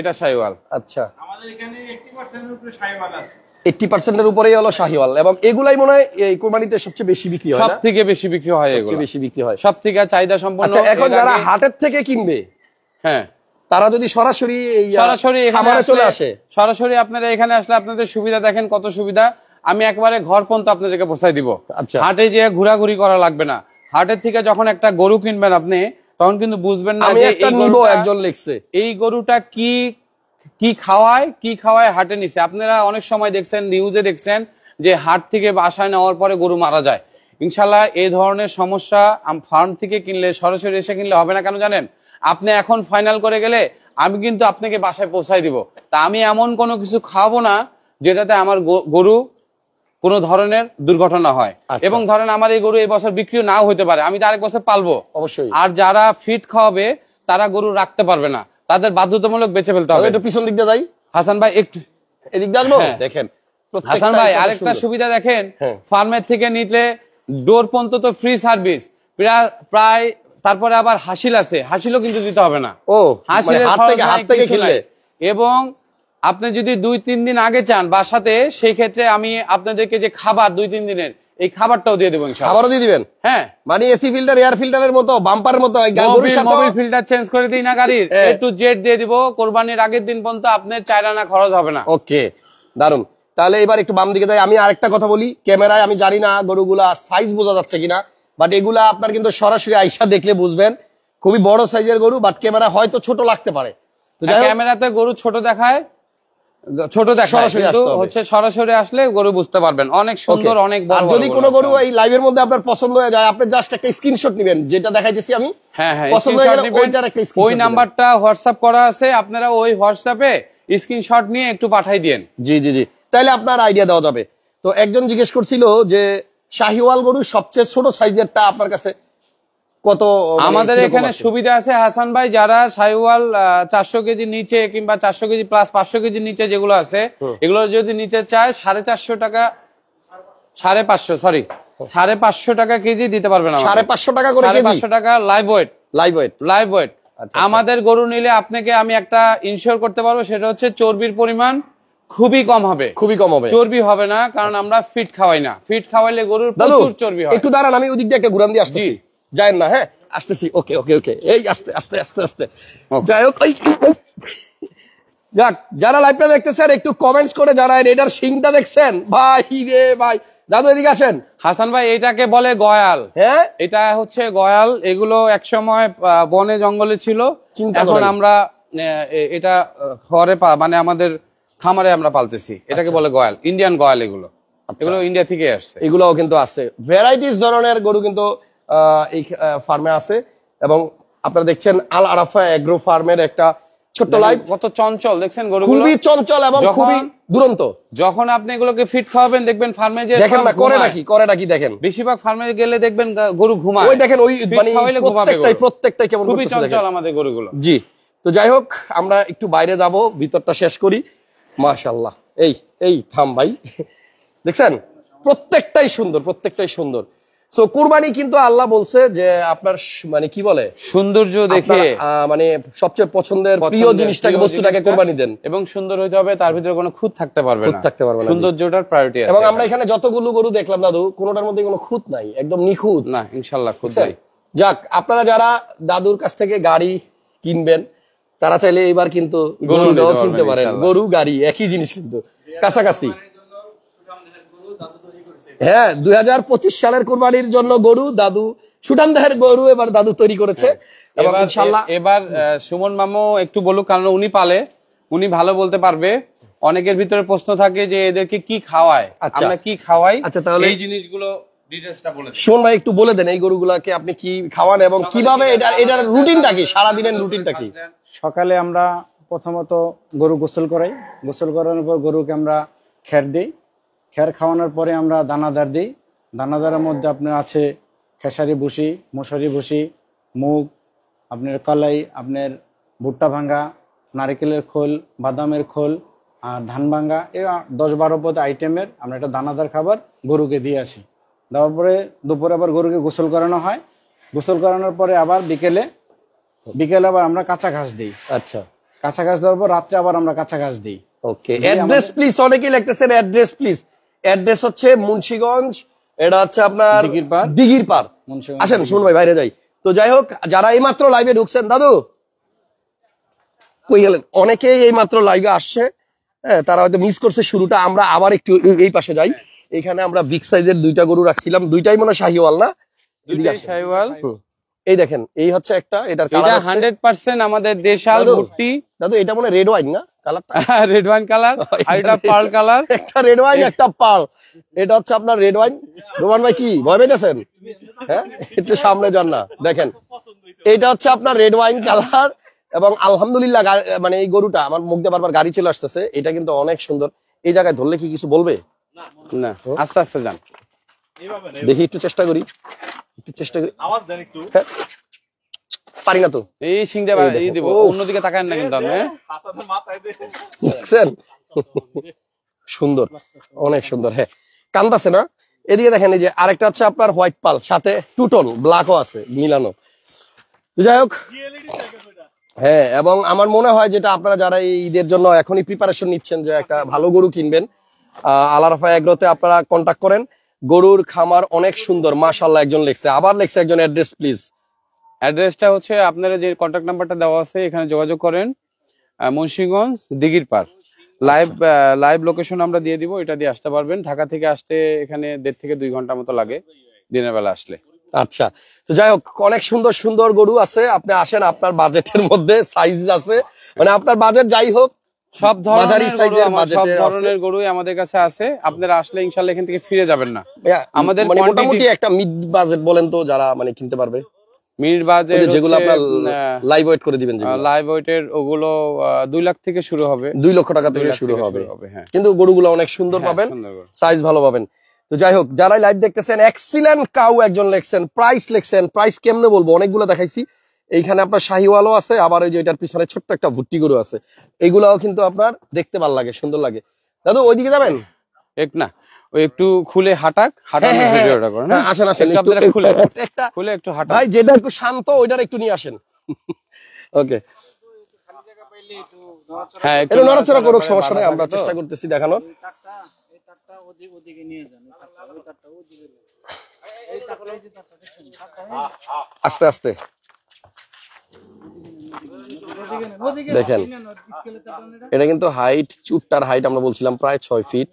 Speaker 1: এটা শাহিওয়াল।
Speaker 2: আচ্ছা,
Speaker 3: আমাদের এখানে 80% এর উপরে শাহিওয়াল আছে।
Speaker 1: 80% এর উপরেই হলো শাহিওয়াল, এবং এগুলাই মনে হয় এই কুরবানিতে সবচেয়ে বেশি বিক্রি হয়।
Speaker 2: সবথেকে বেশি বিক্রি হয়, এগুলো বেশি বিক্রি হয়, সবথেকে চাহিদা সম্পন্ন।
Speaker 1: আচ্ছা, এখন যারা হাটের থেকে কিনবে,
Speaker 2: হ্যাঁ,
Speaker 1: তারা যদি সরাসরি
Speaker 2: খামারে চলে আসে, সরাসরি আপনারা এখানে আসলে আপনাদের সুবিধা দেখেন, কত সুবিধা। আমি একবারে ঘর পর্যন্ত আপনাদেরকে পৌঁছাই দিব। আচ্ছা, হাটে যে ঘোরাঘুরি করা লাগবে না। হাটের থেকে যখন একটা গরু কিনবেন আপনি, তখন কিন্তু বুঝবেন না যে
Speaker 1: একজন লিখছে
Speaker 2: এই গরুটা কি খাওয়ায় হাটে নিছে। আপনারা অনেক সময় দেখছেন, নিউজে দেখছেন যে হাট থেকে বাসায় নেওয়ার পরে গরু মারা যায়। ইনশাল্লাহ এই ধরনের সমস্যা ফার্ম থেকে কিনলে, সরাসরি এসে কিনলে হবে না। কেন জানেন? আপনি এখন ফাইনাল করে গেলে আমি কিন্তু আপনাকে বাসায় পৌঁছাই দিব। তা আমি এমন কোনো কিছু খাওয়াবো না যেটাতে আমার গরু কোনো ধরনের দুর্ঘটনা হয়। এবং ধরেন আমার এই গরু এই বছর বিক্রি নাও হতে পারে, আমি তো আরেক বছর পালবো অবশ্যই। আর যারা ফিট খাওয়াবে তারা গরু রাখতে পারবে না, তাদের বাধ্যতামূলক বেঁচে ফেলতে হবে।
Speaker 1: একটু পিছন দিক দিয়ে যাই হাসান ভাই, একটু এদিক দেখবো। দেখেন
Speaker 2: হাসান ভাই আরেকটা সুবিধা দেখেন, ফার্মের থেকে নিলে ডোর পর্যন্ত তো ফ্রি সার্ভিস প্রায়। তারপরে আবার হাসিল আছে, হাসিলও কিন্তু দিতে হবে না।
Speaker 1: ও, হাত থেকে কিনলে।
Speaker 2: এবং আপনি যদি 2-3 দিন আগে চান বাসাতে, সেই ক্ষেত্রে আমি আপনাদেরকে যে খাবার 2-3 দিনের, এই খাবারটাও দিয়ে দেবো ইনশাআল্লাহ।
Speaker 1: খাবারও দিয়ে দিবেন?
Speaker 2: হ্যাঁ,
Speaker 1: মানে এসি ফিল্টার, এয়ার ফিল্টারের মতো, বাম্পারের মতো
Speaker 2: মোবিল ফিল্টার চেঞ্জ করে দিই না গাড়ির, A to Z দিয়ে দিব। কোরবানির আগের দিন পর্যন্ত আপনার 4 আনা খরচ হবে না।
Speaker 1: ওকে, দারুন। তাহলে এবার একটু বাম দিকে যাই। আমি আরেকটা কথা বলি, ক্যামেরায় আমি জানি না গরুগুলা সাইজ বোঝা যাচ্ছে কিনা, বাট এগুলা আপনার কিন্তু সরাসরি আইসা দেখলে বুঝবেন, খুবই বড় সাইজের গরু, বাট ক্যামেরা হয়তো ছোট লাগতে পারে।
Speaker 2: ক্যামেরাতে গরু ছোট দেখায়, সরাসরি আসলে গরু বুঝতে পারবেন, অনেক সুন্দর, অনেক বড়।
Speaker 1: যদি কোনো গরু এই লাইভের মধ্যে আপনার পছন্দ হয়ে যায়, আপনি জাস্ট একটা স্ক্রিনশট নেবেন, যেটা দেখাইতেছি আমি।
Speaker 2: হ্যাঁ, পছন্দ হয়ে গেলে ওই নাম্বারটা হোয়াটসঅ্যাপ করা আছে, আপনারা ওই হোয়াটসঅ্যাপে স্ক্রিনশট নিয়ে একটু পাঠাই দেন।
Speaker 1: জি, তাহলে আপনার আইডিয়া দেওয়া যাবে। তো একজন জিজ্ঞেস করছিল যে শাহিওয়াল গরু সবচেয়ে ছোট সাইজেরটা আপনার কাছে কত?
Speaker 2: আমাদের এখানে সুবিধা আছে হাসান ভাই, যারা শাহিওয়াল 400 কেজি নিচে কিংবা 400 কেজি প্লাস 500 কেজি নিচে যেগুলো আছে, এগুলো যদি নিচে চায় 550 টাকা, 550 টাকা কেজি দিতে পারবেন।
Speaker 1: 550 টাকা করে কেজি?
Speaker 2: 550 টাকা লাইভ ওয়েট। আমাদের গরু নিলে আপনাকে আমি একটা ইনশিওর করতে পারবো, সেটা হচ্ছে চর্বির পরিমাণ খুবই কম হবে। চর্বি হবে না, কারণ আমরা ফিট খাওয়াই না। ফিট খাওয়াইলে গরুর প্রচুর চর্বি হয়।
Speaker 1: একটু দাঁড়ান, আমি ওদিক দিয়ে একটা ঘুরান দিয়ে আসছি, যায় না? হ্যাঁ, আসতেছি। ওকে, এই আস্তে আস্তে। যাই হোক, যাক, যারা লাইভটা দেখতেছেন একটু কমেন্টস করে জানান এটার শিংটা দেখছেন? ভাই রে ভাই, দাদু এদিকে আসেন।
Speaker 2: হাসান ভাই, এটাকে বলে গয়াল।
Speaker 1: হ্যাঁ,
Speaker 2: এটা হচ্ছে গয়াল। এগুলো একসময় বনে জঙ্গলে ছিল, এখন আমরা এটা ঘরে মানে আমাদের খামারে আমরা পালতেছি। এটাকে বলে গয়াল, ইন্ডিয়ান গয়াল। এগুলো ইন্ডিয়া থেকে আসছে।
Speaker 1: এগুলোও কিন্তু আছে, ভ্যারাইটিস ধরনের গরু কিন্তু এই ফার্মে আছে। এবং আপনারা দেখছেন আল আরাফা এগ্রো ফার্মের একটা ছোট্ট লাইভ।
Speaker 2: কত চঞ্চল দেখছেন গরুগুলো,
Speaker 1: খুবই চঞ্চল এবং খুবই দুরন্ত।
Speaker 2: যখন আপনি এগুলোকে ফিট খাওয়াবেন দেখবেন ফার্মে যে
Speaker 1: দেখেন না করে নাকি দেখেন,
Speaker 2: বেশিরভাগ ফার্মে গেলে দেখবেন গরু ঘুমায়।
Speaker 1: ওই দেখেন, ওই মানে প্রত্যেকটাই কেমন
Speaker 2: খুবই চঞ্চল আমাদের গরুগুলো।
Speaker 1: জি, তো যাই হোক, আমরা একটু বাইরে যাব, ভিতরটা শেষ করি। মাশাআল্লাহ, এই থাম ভাই, দেখছেন প্রত্যেকটাই সুন্দর, প্রত্যেকটাই সুন্দর। সো কুরবানি কিন্তু আল্লাহ বলছে যে আপনার মানে কি বলে
Speaker 2: সৌন্দর্য দেখে
Speaker 1: মানে সবচেয়ে পছন্দের প্রিয় জিনিসটাকে বস্তুটাকে কুরবানি দেন
Speaker 2: এবং সুন্দর হইতে হবে, তার ভিতরে কোনো খুঁত থাকতে পারবে না, সৌন্দর্যটার প্রায়োরিটি আছে।
Speaker 1: এবং আমরা এখানে যতগুলো গরু দেখলাম দাদু কোনোটার মধ্যে কোনো খুঁত নাই, একদম নিখুঁত
Speaker 2: না, ইনশাআল্লাহ খুঁত নাই।
Speaker 1: যাক, আপনারা যারা দাদুর কাছ থেকে গাড়ি কিনবেন তারা চাইলে এবার কিন্তু গরুটাও কিনতে পারেন। গরু গাড়ি একই জিনিস, কিন্তু কাছাকাছি। হ্যাঁ, 2025 সালের কুরবানির জন্য গরু দাদু, সুঠামদেহের গরু এবার দাদু তৈরি করেছে। এবং ইনশাআল্লাহ
Speaker 2: এবার সুমন মামু একটু বলুক, কারণ উনি পালে, উনি ভালো বলতে পারবে। অনেকের ভিতরে প্রশ্ন থাকে যে এদেরকে কি খাওয়ায়, আমরা কি খাওয়াই।
Speaker 1: আচ্ছা, তাহলে
Speaker 2: এই জিনিসগুলো ডিটেইলসটা বলে দেন।
Speaker 1: সুমন ভাই একটু বলে দেন এই গরুগুলাকে আপনি কি খাওয়ান এবং কিভাবে এটার রুটিনটা কি, সারাদিনের রুটিনটা কি?
Speaker 4: সকালে আমরা প্রথমত গরু গোসল করাই, গোসল করানোর পর গরুকে আমরা খ্যার দিই, খ্যার খাওয়ানোর পরে আমরা দানাদার দিই। দানাদারের মধ্যে আপনার আছে খেসারি ভুসি, মশারি ভুসি, মুগ, আপনার কলাই, আপনার ভুট্টা ভাঙ্গা, নারকেলের খোল, বাদামের খোল আর ধান ভাঙ্গা, এই 10-12 পদ আইটেমের আমরা একটা দানাদার খাবার গরুকে দিয়ে আসি। দেওয়ার পরে দুপুরে আবার গরুকে গোসল করানো হয়। গোসল করানোর পরে আবার বিকেলে আবার আমরা কাঁচা ঘাস দিই।
Speaker 1: আচ্ছা,
Speaker 4: কাঁচা ঘাস দেওয়ার পর রাত্রে আবার আমরা কাঁচা ঘাস দিই।
Speaker 1: ওকে, অ্যাড্রেস প্লিজ, অনেকেই লিখতেছেন অ্যাড্রেস প্লিজ। অ্যাড্রেস হচ্ছে মুন্সিগঞ্জ, এটা হচ্ছে আপনার দিঘির পার। আসেন শুনুন ভাই, বাইরে যাই। তো যাই হোক, যারা এইমাত্র লাইভে ঢুকছেন, দাদু কই গেলেন? অনেকেই এইমাত্র লাইভে আসছে, হ্যাঁ, তারা হয়তো মিস করছে শুরুটা। আমরা আবার একটু এই পাশে যাই। এখানে আমরা বিগ সাইজের 2টা গরু রাখছিলাম, 2টাই মনে হয় শাহিওয়াল, না?
Speaker 2: 2টাই শাহিওয়াল।
Speaker 1: এই দেখেন, এই হচ্ছে একটা, এটার
Speaker 2: কালার 100% আমাদের দেশাল ভুট্টি।
Speaker 1: দাদু এটা মনে রেড ওয়াইন, না? কালারটা
Speaker 2: রেড ওয়াইন কালার, আর এটা পার্ল কালার।
Speaker 1: একটা রেড ওয়াইন, একটা পার্ল। এটা হচ্ছে আপনার রেড ওয়াইন। রোমান ভাই কি ভয় পেয়েছেন? হ্যাঁ, একটু সামনে যান না, দেখেন এটা হচ্ছে আপনার রেড ওয়াইন কালার। এবং আলহামদুলিল্লাহ, মানে এই গরুটা আমার মুখ দিয়ে বারবার গাড়ি চলে আসতেছে, এটা কিন্তু অনেক সুন্দর। এই জায়গায় ধরলে কি কিছু বলবে?
Speaker 2: না, আস্তে আস্তে যান,
Speaker 1: দেখি, একটু চেষ্টা করি, একটু চেষ্টা করি। আওয়াজ দেন একটু। পারি না তো,
Speaker 2: এই সিং দিয়ে এই দেব, অন্যদিকে তাকান না কিন্তু আপনি।
Speaker 1: দেখছেন, সুন্দর, অনেক সুন্দর। হ্যাঁ, কান্দাছে না? এদিকে দেখেন, এই যে আরেকটা হচ্ছে আপনার হোয়াইট পাল, সাথে টুটন ব্ল্যাকও আছে মিলানো। যাই হোক, হ্যাঁ, এবং আমার মনে হয় যেটা আপনারা যারা এই ঈদের জন্য এখনই প্রিপারেশন নিচ্ছেন যে একটা ভালো গরু কিনবেন, আল আরাফা এগ্রোতে আপনারা কন্টাক্ট করেন। গরুর খামার অনেক সুন্দর, মাশাআল্লাহ। একজন লিখছে, আবার লিখছে একজন, অ্যাড্রেস প্লিজ।
Speaker 2: অ্যাড্রেসটা হচ্ছে আপনারা যে কন্টাক্ট নাম্বারটা দেওয়া আছে এখানে যোগাযোগ করেন। মুন্সিগঞ্জ দিঘির পার, লাইভ লোকেশন আমরা দিয়ে দিব, এটা দিয়ে আসতে পারবেন। ঢাকা থেকে আসতে এখানে 1.5 থেকে 2 ঘন্টা মতো লাগে দিনের বেলা আসলে।
Speaker 1: আচ্ছা, তো যাই হোক, অনেক সুন্দর সুন্দর গরু আছে, আপনি আসেন, আপনার বাজেটের মধ্যে সাইজ আছে, মানে আপনার বাজেট যাই হোক,
Speaker 2: সব ধরনের গরুই আমাদের কাছে আছে। আপনারা আসলে ইনশাআল্লাহ এখান থেকে ফিরে যাবেন না। আমাদের
Speaker 1: মোটামুটি একটা মিড বাজেট বলেন তো, যারা মানে কিনতে পারবে।
Speaker 2: মিড বাজেট
Speaker 1: যেগুলো আপনার লাইভ ওয়েট করে দিবেন,
Speaker 2: লাইভ ওয়েটের ওগুলো 2 লাখ থেকে শুরু হবে,
Speaker 1: 2 লক্ষ টাকা থেকে শুরু হবে। কিন্তু গরুগুলো অনেক সুন্দর পাবেন, সাইজ ভালো পাবেন। তো যাই হোক, যারাই লাইভ দেখতেছেন, এক্সিলেন্ট কাউ একজন লেখছেন, প্রাইস লেখছেন। প্রাইস কেমনে বলবো, অনেকগুলো দেখাইছি। এইখানে আপনার শাহিওয়ালও আছে, আবার ওই যে এটার পিছনে ছোট্ট একটা ভুট্টি গরু আছে। এইগুলাও কিন্তু আপনার দেখতে ভালো লাগে, সুন্দর লাগে। দাদু ওইদিকে যাবেন?
Speaker 2: না, ওই একটু খুলে হাঁটানোর ভিডিওটা করেন।
Speaker 1: আসেন আসেন,
Speaker 2: খুলে একটু হাঁটা
Speaker 1: ভাই, যেটা একটু শান্ত ওইটার একটু নিয়ে আসেন। ওকে, হ্যাঁ, একটু নড়াচড়া করুক, সমস্যা নেই, আমরা চেষ্টা করতেছি দেখানোর। আস্তে আস্তে দেখেন, এটা কিন্তু হাইট, চুটটার হাইট আমরা বলছিলাম প্রায় 6 ফিট।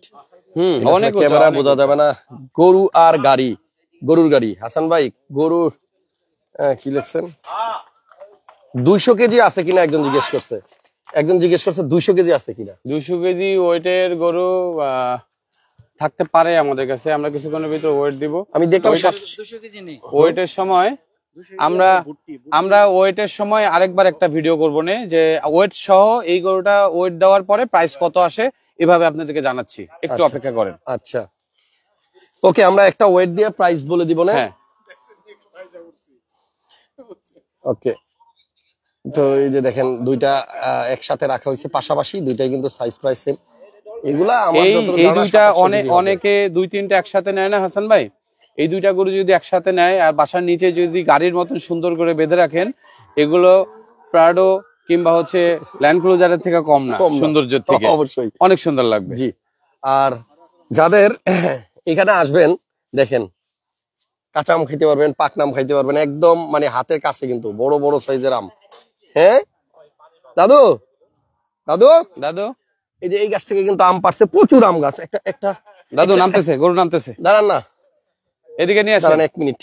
Speaker 1: অনেক ক্যামেরা বোঝা যাবে না। গরু আর গাড়ি, গরুর গাড়ি। হাসান ভাই, গরুর কি লিখছেন, 200 কেজি আছে কিনা একজন জিজ্ঞেস করছে। 200 কেজি আছে কিনা।
Speaker 2: 200 কেজি ওয়েটের গরু থাকতে পারে আমাদের কাছে, আমরা কিছুক্ষণের ভিতর ওয়েট দিব। আমি দেখলাম 200 কেজি নেই ওয়েটের সময়। আমরা ওয়েটের সময় আরেকবার একটা ভিডিও করবো না, যে ওয়েট সহ এই গরুটা ওয়েট দেওয়ার পরে প্রাইস কত আসে, এভাবে আপনাদেরকে জানাচ্ছি, একটু অপেক্ষা করেন।
Speaker 1: আচ্ছা, ওকে, আমরা একটা ওয়েট দিয়ে প্রাইস বলে দিব না। ওকে, তো এই যে দেখেন, দুইটা একসাথে রাখা হয়েছে পাশাপাশি, দুইটাই কিন্তু সাইজ প্রাইস সেম। এগুলা
Speaker 2: এই দুইটা অনেকে 2-3টা একসাথে নেয় না হাসান ভাই, এই দুইটা গরু যদি একসাথে নেয় আর বাসার নিচে যদি গাড়ির মতন সুন্দর করে বেঁধে রাখেন, এগুলো প্রাডো কিংবা হচ্ছে ল্যান্ড ক্রুজারের থেকে কম না সৌন্দর্যের থেকে,
Speaker 1: অবশ্যই
Speaker 2: অনেক সুন্দর লাগবে।
Speaker 1: জি, আর যাদের এখানে আসবেন দেখেন কাঁচা আম খাইতে পারবেন, পাকনা আম খাইতে পারবেন, একদম মানে হাতের কাছে কিন্তু বড় বড় সাইজের আম। হ্যাঁ দাদু, দাদু,
Speaker 2: দাদু
Speaker 1: এই যে এই গাছ থেকে কিন্তু আম পারছে, প্রচুর আম গাছ। একটা একটা
Speaker 2: দাদু নামতেছে, গরু নামতেছে,
Speaker 1: দাঁড়ান না,
Speaker 2: এদিকে নিয়ে আসেন
Speaker 1: 1 মিনিট।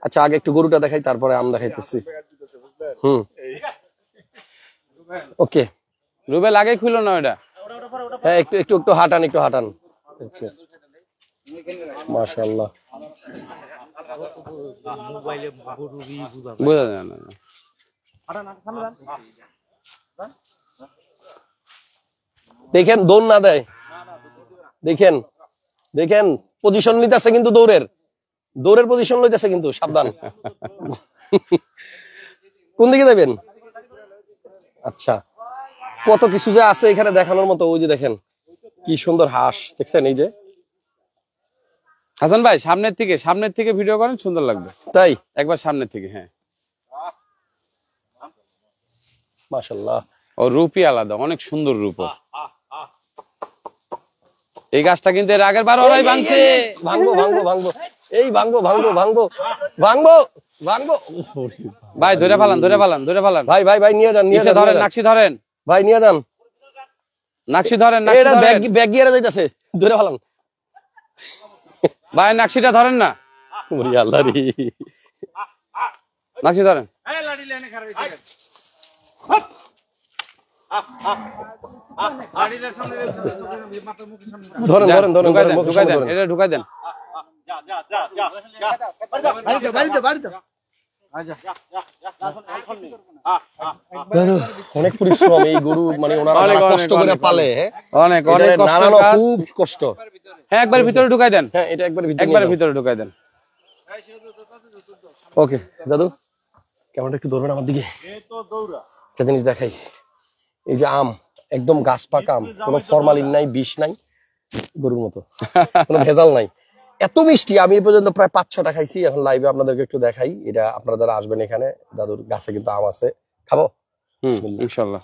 Speaker 1: আচ্ছা আগে একটু গরুটা দেখাই, তারপরে আম দেখাইতেছি। ওকে,
Speaker 2: রুবেল আগে খুলো না ওটা।
Speaker 1: হ্যাঁ একটু একটু একটু হাঁটান, একটু হাঁটান। মাশাআল্লাহ,
Speaker 2: বোঝা যায় না।
Speaker 1: দেখেন দৌড় না দেয়, দেখেন দেখেন পজিশন নিতেছে কিন্তু দৌড়ের পজিশন লইতেছে কিন্তু, সাবধান। কোন দিকে যাবেন? আচ্ছা, কত কিছু যে আছে এখানে দেখানোর মতো। ওই যে দেখেন কি সুন্দর হাঁস, দেখছেন? এই যে
Speaker 2: হাসান ভাই সামনের থেকে ভিডিও করেন, সুন্দর লাগবে।
Speaker 1: তাই
Speaker 2: একবার সামনের থেকে। হ্যাঁ
Speaker 1: মাশাআল্লাহ,
Speaker 2: ও রূপই আলাদা, অনেক সুন্দর রূপ। এই গাছটা কিন্তু এর আগের বার ওরাই ভাঙছে।
Speaker 1: ভাঙবো ভাঙবো ভাঙবো, এই ভাঙবো ভাঙবো ভাঙবো ভাঙবো ভাঙবো।
Speaker 2: ভাই ধরে ফালান।
Speaker 1: ভাই ভাই ভাই নিয়ে যান, নিয়ে যান,
Speaker 2: ধরেন, নাকশি ধরেন
Speaker 1: ভাই, নিয়ে যান,
Speaker 2: নাকশি ধরেন।
Speaker 1: ব্যাগ গিয়ে যাইতেছে, ধরে ফালান
Speaker 2: ভাই, নাকশিটা ধরেন না।
Speaker 1: ওরে আল্লাহ রে,
Speaker 2: নাকশি ধরেন।
Speaker 1: ধরেন ধরেন ধরেন,
Speaker 2: ঢুকাই দেন, এটা ঢুকাই দেন।
Speaker 1: অনেক পরিশ্রম এই গরু, মানে ওনারা কষ্ট করে পালে,
Speaker 2: অনেক অনেক
Speaker 1: নাড়ানো খুব কষ্ট।
Speaker 2: হ্যাঁ একবার ভিতরে ঢুকাই দেন।
Speaker 1: হ্যাঁ এটা একবার
Speaker 2: ভিতরে ঢুকাই দেন।
Speaker 1: ওকে দাদু, ক্যামেরাটা একটু ধরবেন আমার দিকে। একটা জিনিস দেখাই, এই যে আম, একদম গাছ পাকা আম, কোনো ফরমালিন নাই, বিষ নাই, গরুর মতো কোনো ভেজাল নাই, এত মিষ্টি। আমি এই পর্যন্ত প্রায় 5-6টা খাইছি। এখন লাইভে আপনাদেরকে একটু দেখাই। এটা আপনারা যারা আসবেন এখানে, দাদুর গাছে কিন্তু আম আছে, খাবো
Speaker 2: ইনশাআল্লাহ।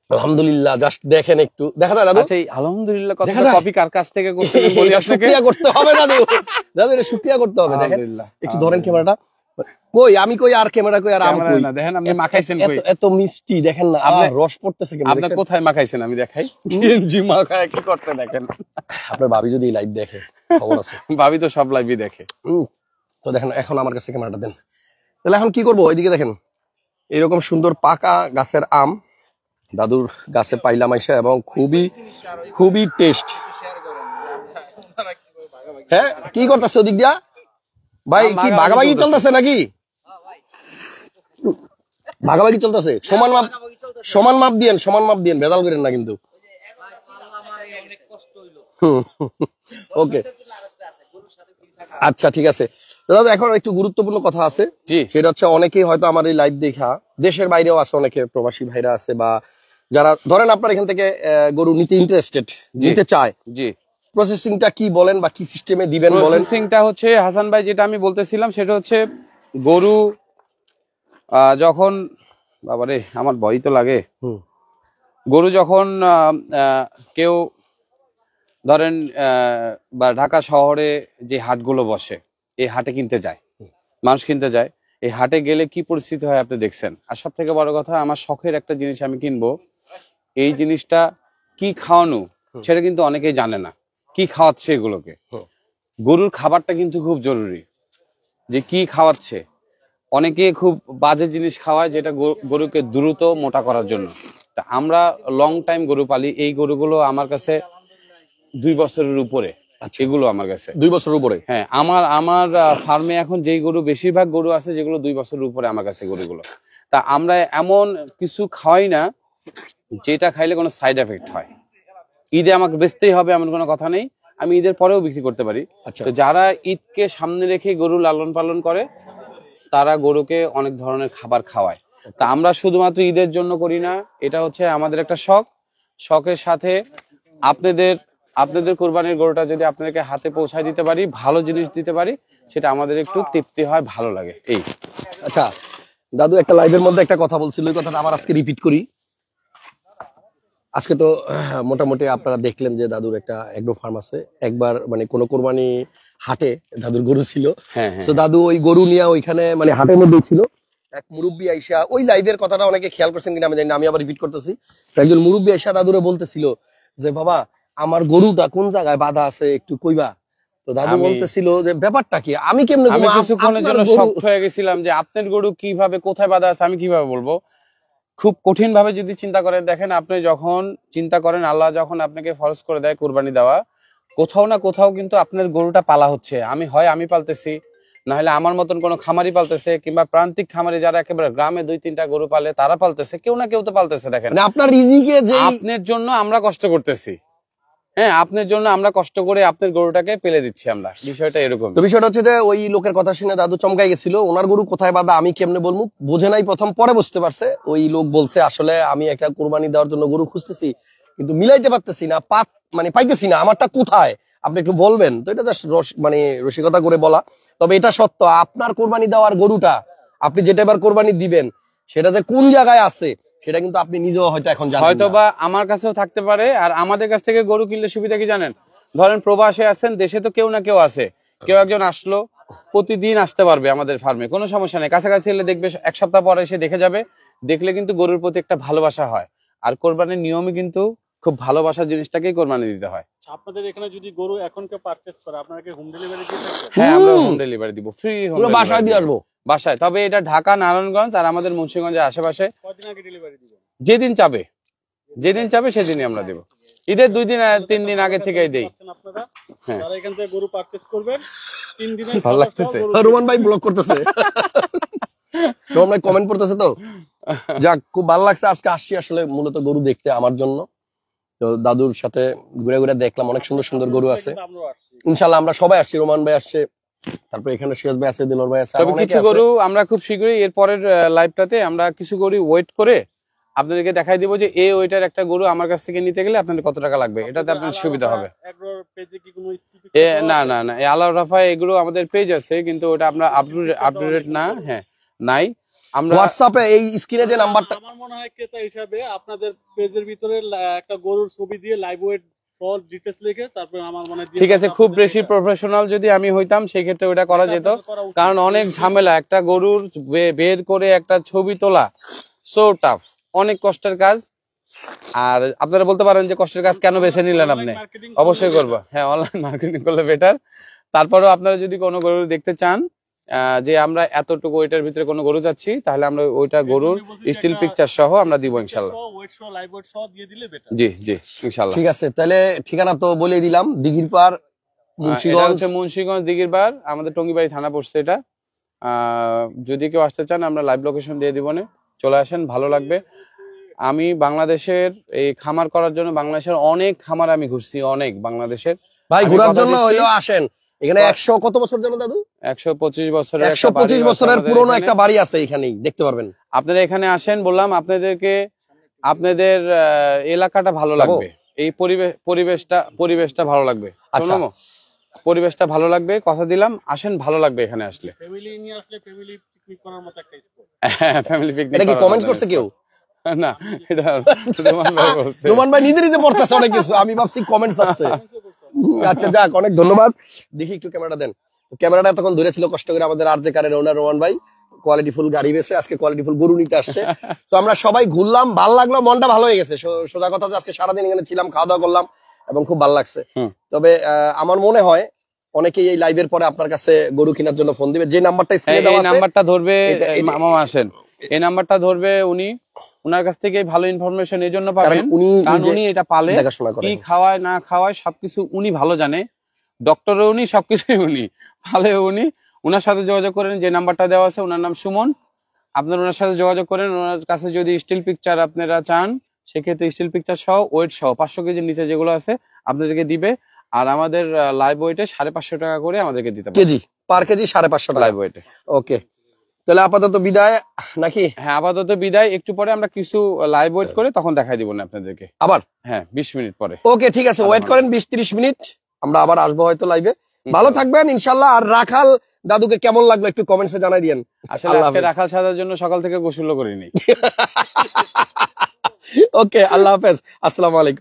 Speaker 1: আলহামদুলিল্লাহ, জাস্ট দেখেন একটু, দেখা যায় দাদু?
Speaker 2: আচ্ছা এই আলহামদুলিল্লাহ কথা কপি কার কাছ থেকে করতে বলি আপনাকে?
Speaker 1: শুকরিয়া করতে হবে দাদু, দাদু এটা শুকরিয়া করতে হবে। দেখেন একটু ধরেন ক্যামেরাটা, কই আমি কই আর ক্যামেরা কই আর আম কই,
Speaker 2: না দেখেন আপনি মাখাইছেন কই,
Speaker 1: এত মিষ্টি দেখেন না, আপনি রস পড়তেছে কেমন,
Speaker 2: আপনি কোথায় মাখাইছেন আমি দেখাই। জি মাখায় কি করতে দেখেন।
Speaker 1: আপনার ভাবি যদি লাইভ দেখে, খবর আছে,
Speaker 2: ভাবি তো সব লাইভই দেখে।
Speaker 1: তো দেখেন এখন আমার কাছে ক্যামেরাটা দেন। তাহলে এখন কি করবো? ওইদিকে দেখেন এরকম সুন্দর পাকা গাছের আম দাদুর গাছে পাইলাম আইসা, এবং খুবই খুবই টেস্ট। হ্যাঁ কি করতেছে ওদিক দিয়া ভাই? কি ভাগাভাগি চলতেছে নাকি? ভাগাভাগি চলতেছে, সমান মাপ দিয়েন, সমান মাপ দিয়েন, ভেজাল করেন না কিন্তু। ওকে আচ্ছা ঠিক আছে দাদা। এখন একটু গুরুত্বপূর্ণ কথা আছে, সেটা হচ্ছে অনেকেই হয়তো আমার এই লাইভ দেখা দেশের বাইরেও আছে, অনেকে প্রবাসী ভাইরা আছে, বা যারা ধরেন আপনার এখান থেকে গরু নিতে ইন্টারেস্টেড, নিতে চায়, জি প্রসেসিংটা কি বলেন, বা কি সিস্টেমে দিবেন বলেন?
Speaker 2: প্রসেসিংটা হচ্ছে হাসান ভাই যেটা আমি বলতেছিলাম সেটা হচ্ছে, গরু যখন, বাবারে আমার ভয় তো লাগে, গরু যখন কেউ ধরেন বা ঢাকা শহরে যে হাটগুলো বসে, এই হাটে কিনতে যায়, মানুষ কিনতে যায়, এই হাটে গেলে কি পরিস্থিতি হয় আপনি দেখছেন। আর সব থেকে বড় কথা, আমার শখের একটা জিনিস আমি কিনবো, এই জিনিসটা কি খাওয়ানো সেটা কিন্তু অনেকেই জানে না, কি খাওয়াচ্ছে এগুলোকে। গরুর খাবারটা কিন্তু খুব জরুরি, যে কি খাওয়াচ্ছে। অনেকে খুব বাজে জিনিস খাওয়ায়, যেটা গরুকে দ্রুত মোটা করার জন্য। তা আমরা লং টাইম গরু পালি, এই গরুগুলো আমার কাছে 2 বছরের উপরে, এগুলো আমার কাছে
Speaker 1: 2 বছরের উপরে।
Speaker 2: হ্যাঁ, আমার ফার্মে এখন যেই গরু, বেশিরভাগ গরু আছে যেগুলো 2 বছরের উপরে আমার কাছে গরুগুলো। তা আমরা এমন কিছু খাওয়াই না যেটা খাইলে কোনো সাইড এফেক্ট হয়। ঈদে আমাকে বেচতেই হবে এমন কোনো কথা নেই, আমি ঈদের পরেও বিক্রি করতে পারি। তো যারা ঈদকে সামনে রেখে গরু লালন পালন করে, তারা গরুকে অনেক ধরনের খাবার খাওয়ায়। তা আমরা শুধুমাত্র ঈদের জন্য করি না, এটা হচ্ছে আমাদের একটা শখ। শখের সাথে আপনাদের কোরবানির গরুটা যদি আপনাদেরকে হাতে পৌঁছায় দিতে পারি, ভালো জিনিস দিতে পারি, সেটা আমাদের একটু তৃপ্তি হয়, ভালো লাগে। এই
Speaker 1: আচ্ছা দাদু একটা লাইভের মধ্যে একটা কথা বলছিল, ওই কথাটা আবার আজকে রিপিট করি। আজকে তো মোটামুটি আপনারা দেখলেন যে দাদুর একটা এগ্রো ফার্ম আছে। একবার মানে কোন কোরবানি হাটে দাদুর গরু ছিল, তো দাদু ওই গরু নিয়ে ওইখানে মানে হাটের মধ্যে ছিল। এক মুরব্বী আইসা, ওই লাইভের কথাটা অনেকে খেয়াল করছেন কিনা আমি জানি না, আমি আবার রিপিট করতেছি। একজন মুরব্বী আইসা দাদুরে বলতেছিল যে বাবা আমার গরুটা কোন জায়গায় বাধা আছে একটু কইবা। তো দাদু বলতেছিল যে ব্যাপারটা কি, আমি কেমনে
Speaker 2: কিছুক্ষণের জন্য শক হয়ে গেছিলাম যে আপনার গরু কিভাবে কোথায় বাধা আছে আমি কিভাবে বলবো। খুব কঠিন ভাবে যদি চিন্তা করেন, দেখেন আপনি যখন চিন্তা করেন আল্লাহ যখন আপনাকে ফরজ করে দেয় কোরবানি দেওয়া, কোথাও না কোথাও কিন্তু আপনার গরুটা পালা হচ্ছে। আমি পালতেছি, না হলে আমার মতন কোনো খামারি পালতেছে, কিংবা প্রান্তিক খামারি যারা একেবারে গ্রামে 2-3টা গরু পালে তারা পালতেছে, কেউ না কেউ তো পালতেছে। দেখেন
Speaker 1: আপনার রিজিকে যে
Speaker 2: আপনার জন্য আমরা কষ্ট করতেছি, হ্যাঁ আপনার জন্য আমরা কষ্ট করে আপনার গরুটাকে পেলে দিচ্ছি আমরা, বিষয়টা এরকম।
Speaker 1: তো বিষয়টা হচ্ছে যে ওই লোকের কথা শুনে দাদু চমকাই গেছিল, ওনার গরু কোথায় বাঁধা আমি কেমনে বলবো, বোঝে নাই প্রথম, পরে বুঝতে পারছে। ওই লোক বলছে আসলে আমি একটা কোরবানি দেওয়ার জন্য গরু খুঁজতেছি কিন্তু মিলাইতে পারতেছি না, মানে পাইতেছি না, আমারটা কোথায় আপনি একটু বলবেন। তো এটা মানে রসিকতা করে বলা, তবে এটা সত্য। আপনার কোরবানি দেওয়ার গরুটা আপনি যেটা এবার কোরবানি দিবেন সেটা যে কোন জায়গায় আছে সেটা কিন্তু আপনি নিজেও হয়তো এখন জানেন,
Speaker 2: হয়তো বা আমার কাছেও থাকতে পারে। আর আমাদের কাছ থেকে গরু কিনলে সুবিধা কি জানেন, ধরেন প্রবাসে আছেন, দেশে তো কেউ না কেউ আছে, কেউ একজন আসলো, প্রতিদিন আসতে পারবে আমাদের ফার্মে, কোনো সমস্যা নেই। কাছাকাছি এলে দেখবে 1 সপ্তাহ পরে এসে দেখে যাবে, দেখলে কিন্তু গরুর প্রতি একটা ভালোবাসা হয়। আর কোরবানির নিয়মে কিন্তু খুব ভালোবাসার জিনিসটাকেই কোরবানি দিতে হয়।
Speaker 3: আপনাদের এখানে যদি গরু এখন কেউ পারচেজ করে আপনারা কি হোম ডেলিভারি দিয়ে থাকেন?
Speaker 2: হ্যাঁ আমরা হোম ডেলিভারি দিব, ফ্রি হোম ডেলিভারি
Speaker 1: বাসায় দিয়ে আসবো,
Speaker 2: বাসায়। তবে এটা ঢাকা, নারায়ণগঞ্জ আর আমাদের মুন্সিগঞ্জের আশেপাশে।
Speaker 3: কয়দিন আগে ডেলিভারি দিবেন?
Speaker 2: যেদিন চাবে সেদিনই আমরা দেব। ঈদের 2-3 দিন আগে থেকেই দেই।
Speaker 3: আপনারা যারা এখান থেকে গরু পারচেজ করবেন 3 দিনের
Speaker 2: ভালো লাগতেছে,
Speaker 1: রোমান ভাই ব্লগ করতেছে, রোমান ভাই কমেন্ট করতেছে। তো যাক, খুব ভালো লাগছে। আজকে আসছি আসলে মূলত গরু দেখতে আমার জন্য। তো দাদুর সাথে ঘুরে ঘুরে দেখলাম, অনেক সুন্দর সুন্দর গরু আছে। ইনশাল্লাহ আমরা সবাই আসছি, রোমান ভাই আসছে, তারপর এখানে সিরাজ ভাই আছে, দিলর ভাই আছে।
Speaker 2: তবে কিছু গরু আমরা খুব শীঘ্রই এর পরের লাইভটাতে আমরা কিছু গরু ওয়েট করে আপনাদেরকে দেখাই দিব যে এই ওইটার একটা গরু আমার কাছ থেকে নিতে গেলে আপনাদের কত টাকা লাগবে, এটাতে আপনাদের সুবিধা হবে। না না না, আল্লাহ রাফা এগুলো আমাদের পেজ আছে, কিন্তু ওটা আমরা আপডেট না, হ্যাঁ নাই। আমরা
Speaker 1: হোয়াটসঅ্যাপে এই স্ক্রিনে যে নাম্বারটা,
Speaker 3: আমার মনে হয় ক্রেতা হিসাবে আপনাদের পেজের ভিতরে একটা গরুর ছবি দিয়ে লাইভ ওয়েট সব ডিটেইলস লিখে তারপর আমার মনে হয়
Speaker 2: ঠিক আছে, খুব বেশি প্রফেশনাল যদি আমি হইতাম সেই ক্ষেত্রে ওটা করা যেত, কারণ অনেক ঝামেলা একটা গরুর বের করে একটা ছবি তোলা, সো টাফ, অনেক কষ্টের কাজ। আর আপনারা বলতে পারেন যে কষ্টের কাজ কেন বেছে নিলেন আপনি, অবশ্যই করবো, হ্যাঁ অনলাইন মার্কেটিং করলে বেটার। তারপরেও আপনারা যদি কোনো গরু দেখতে চান যে আমরা এতটুকু ওইটার ভিতরে কোনো গরু যাচ্ছি, তাহলে আমরা ওইটা গরুর স্টিল পিকচার সহ আমরা দিব ইনশাআল্লাহ। জি জি ইনশাআল্লাহ।
Speaker 1: ঠিক আছে, তাহলে ঠিকানা তো বলে দিলাম, দিঘির পার
Speaker 2: মুন্সিগঞ্জ দিঘির পার, আমাদের টঙ্গিবাড়ি থানা পড়ছে এটা। যদি কেউ আসতে চান আমরা লাইভ লোকেশন দিয়ে দিব, চলে আসেন, ভালো লাগবে। আমি বাংলাদেশের এই খামার করার জন্য বাংলাদেশের অনেক খামার আমি ঘুরছি, অনেক বাংলাদেশের
Speaker 1: ভাই ঘোরার জন্য হইলো আসেন। এখানে 100 কত বছর জানো দাদু?
Speaker 2: 125 বছরের
Speaker 1: 125 বছরের পুরনো একটা বাড়ি আছে, এখানেই দেখতে পারবেন।
Speaker 2: আপনারা এখানে আসেন, বললাম আপনাদেরকে, আপনাদের এলাকাটা ভালো লাগবে, এই পরিবেশটা ভালো লাগবে।
Speaker 1: আচ্ছা,
Speaker 2: পরিবেশটা ভালো লাগবে, কথা দিলাম, আসেন, ভালো লাগবে এখানে আসলে।
Speaker 3: ফ্যামিলি নিয়ে আসলে ফ্যামিলি পিকনিক করার মতো একটা স্পট।
Speaker 2: Family picnic.
Speaker 1: এটা কি কমেন্ট করছে কেউ?
Speaker 2: না, এটা
Speaker 1: রোমান ভাই নিজে নিজে পড়তেছে অনেক কিছু, আমি ভাবছি কমেন্টস আসছে। আচ্ছা যাক, অনেক ধন্যবাদ। দেখি একটু ক্যামেরাটা দেন। ক্যামেরাটা তখন ধরেছিল কষ্ট করে আমাদের আর যে কারের ওনার রোমান ভাই, কোয়ালিটি ফুল গাড়ি বেছে আজকে কোয়ালিটি ফুল গরু নিতে আসছে। তো আমরা সবাই ঘুরলাম, ভালো লাগলো, মনটা ভালো হয়ে গেছে। সোজা কথা যে আজকে সারাদিন এখানে ছিলাম, খাওয়া দাওয়া করলাম এবং খুব ভালো লাগছে। তবে আমার মনে হয় অনেকেই এই লাইভের পরে আপনার কাছে গরু কেনার জন্য ফোন দিবে। যে নাম্বারটা স্ক্রিনে দেওয়া আছে, এই
Speaker 2: নাম্বারটা ধরবে, মামা আসেন, এই নাম্বারটা ধরবে, উনার কাছ থেকে ভালো ইনফরমেশন এই জন্য পাবেন, কারণ উনি এটা পালে, কি খাওয়ায় না খাওয়ায় সবকিছু উনি ভালো জানে, ডক্টরও উনি, সবকিছুই উনি পালে উনি। উনার সাথে যোগাযোগ করেন, যে নাম্বারটা দেওয়া আছে, উনার নাম সুমন। আপনার ওনার সাথে যোগাযোগ করেন, ওনার কাছে যদি স্টিল পিকচার আপনারা চান সেক্ষেত্রে স্টিল পিকচার সহ ওয়েট সহ 500 কেজির নিচে যেগুলো আছে আপনাদেরকে দিবে। আর আমাদের লাইভ ওয়েটে 550 টাকা করে আমাদেরকে দিতে হবে, কেজি পার কেজি 550 টাকা লাইভ ওয়েটে। ওকে,
Speaker 1: তাহলে আপাতত বিদায় নাকি?
Speaker 2: হ্যাঁ আপাতত বিদায়, একটু পরে আমরা কিছু লাইভ ওয়েট করে তখন দেখাই দিব না আপনাদেরকে
Speaker 1: আবার।
Speaker 2: হ্যাঁ 20 মিনিট পরে।
Speaker 1: ওকে ঠিক আছে, ওয়েট করেন 20-30 মিনিট, আমরা আবার আসবো হয়তো লাইভে। ভালো থাকবেন ইনশাল্লাহ। আর রাখাল দাদুকে কেমন লাগলো একটু কমেন্টসে জানাই দিয়েন।
Speaker 2: আসলে আজকে রাখাল সাজার জন্য সকাল থেকে গোসল করিনি।
Speaker 1: ওকে, আল্লাহ হাফেজ, আসসালামু আলাইকুম।